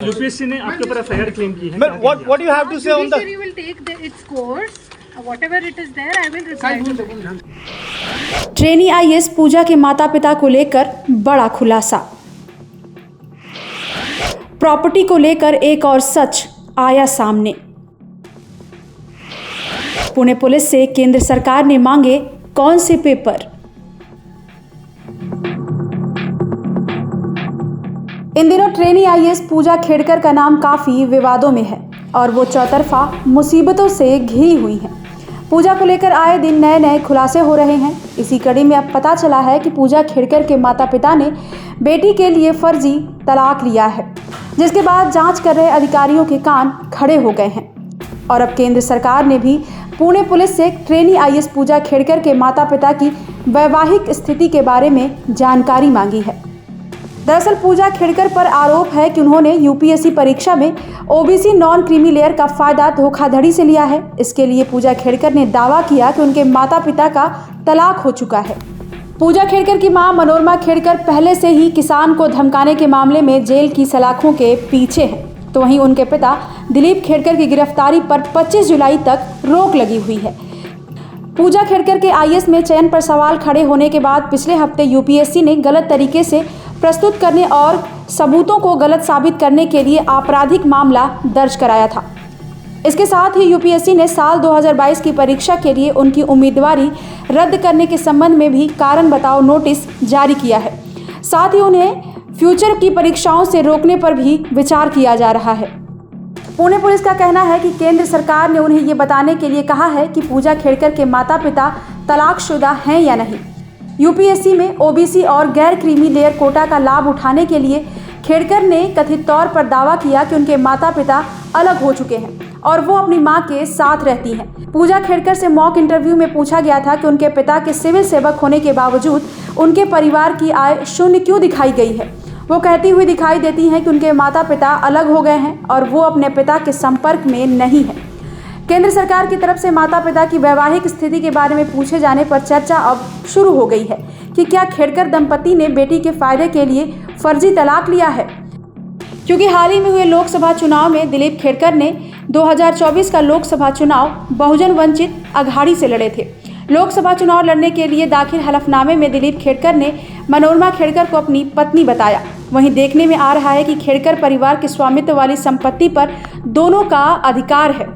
UPSC ने आपके ऊपर एफआईआर क्लेम की है। What you have to say on Judiciary will take its course. Whatever it is there, I will reply to them. Trainee IAS Puja के माता पिता को लेकर बड़ा खुलासा। प्रॉपर्टी को लेकर एक और सच आया सामने। पुणे पुलिस से केंद्र सरकार ने मांगे कौन से पेपर। इन दिनों ट्रेनी आईएएस पूजा खेड़कर का नाम काफी विवादों में है और वो चौतरफा मुसीबतों से घिरी हुई है। पूजा को लेकर आए दिन नए नए खुलासे हो रहे हैं। इसी कड़ी में अब पता चला है कि पूजा खेड़कर के माता पिता ने बेटी के लिए फर्जी तलाक लिया है, जिसके बाद जांच कर रहे अधिकारियों के कान खड़े हो गए हैं। और अब केंद्र सरकार ने भी पुणे पुलिस से ट्रेनी आईएएस पूजा खेड़कर के माता पिता की वैवाहिक स्थिति के बारे में जानकारी मांगी है। दरअसल पूजा खेड़कर पर आरोप है कि उन्होंने यूपीएससी परीक्षा में ओबीसी नॉन क्रीमी लेयर का फायदा धोखाधड़ी से लिया है। इसके लिए पूजा खेड़कर ने दावा किया कि उनके माता पिता का तलाक हो चुका है। पूजा खेड़कर की मां मनोरमा खेड़कर पहले से ही किसान को धमकाने के मामले में जेल की सलाखों के पीछे है, तो वहीं उनके पिता दिलीप खेड़कर की गिरफ्तारी पर 25 जुलाई तक रोक लगी हुई है। पूजा खेड़कर के आईएएस में चयन पर सवाल खड़े होने के बाद पिछले हफ्ते यूपीएससी ने गलत तरीके से प्रस्तुत करने और सबूतों को गलत साबित करने के लिए आपराधिक मामला दर्ज कराया था। इसके साथ ही यूपीएससी ने साल 2022 की परीक्षा के लिए उनकी उम्मीदवारी रद्द करने के संबंध में भी कारण बताओ नोटिस जारी किया है। साथ ही उन्हें फ्यूचर की परीक्षाओं से रोकने पर भी विचार किया जा रहा है। पुणे पुलिस का कहना है कि केंद्र सरकार ने उन्हें ये बताने के लिए कहा है कि पूजा खेड़कर के माता पिता तलाकशुदा हैं या नहीं। यूपीएससी में ओबीसी और गैर क्रीमी लेयर कोटा का लाभ उठाने के लिए खेड़कर ने कथित तौर पर दावा किया कि उनके माता पिता अलग हो चुके हैं और वो अपनी मां के साथ रहती हैं। पूजा खेड़कर से मॉक इंटरव्यू में पूछा गया था कि उनके पिता के सिविल सेवक होने के बावजूद उनके परिवार की आय शून्य क्यों दिखाई गई है। वो कहती हुई दिखाई देती हैं कि उनके माता पिता अलग हो गए हैं और वो अपने पिता के संपर्क में नहीं है। केंद्र सरकार की तरफ से माता पिता की वैवाहिक स्थिति के बारे में पूछे जाने पर चर्चा अब शुरू हो गई है कि क्या खेड़कर दंपति ने बेटी के फायदे के लिए फर्जी तलाक लिया है, क्योंकि हाल ही में हुए लोकसभा चुनाव में दिलीप खेड़कर ने 2024 का लोकसभा चुनाव बहुजन वंचित अघाड़ी से लड़े थे। लोकसभा चुनाव लड़ने के लिए दाखिल हलफनामे में दिलीप खेड़कर ने मनोरमा खेड़कर को अपनी पत्नी बताया। वहीं देखने में आ रहा है कि खेड़कर परिवार के स्वामित्व वाली संपत्ति पर दोनों का अधिकार है।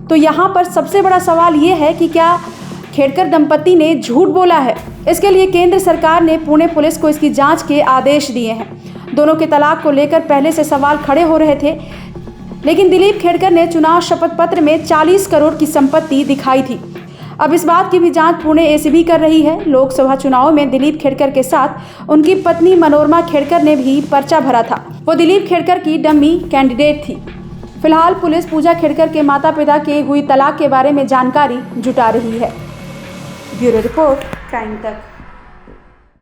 तो यहाँ पर सबसे बड़ा सवाल ये है कि क्या खेड़कर दंपति ने झूठ बोला है। इसके लिए केंद्र सरकार ने पुणे पुलिस को इसकी जांच के आदेश दिए हैं। दोनों के तलाक को लेकर पहले से सवाल खड़े हो रहे थे, लेकिन दिलीप खेड़कर ने चुनाव शपथ पत्र में 40 करोड़ की संपत्ति दिखाई थी। अब इस बात की भी जांच पुणे एसीबी कर रही है। लोकसभा चुनाव में दिलीप खेड़कर के साथ उनकी पत्नी मनोरमा खेड़कर ने भी पर्चा भरा था। वो दिलीप खेड़कर की डमी कैंडिडेट थी। फिलहाल पुलिस पूजा खेड़कर के माता पिता के हुई तलाक के बारे में जानकारी जुटा रही है। ब्यूरो रिपोर्ट, क्राइम तक।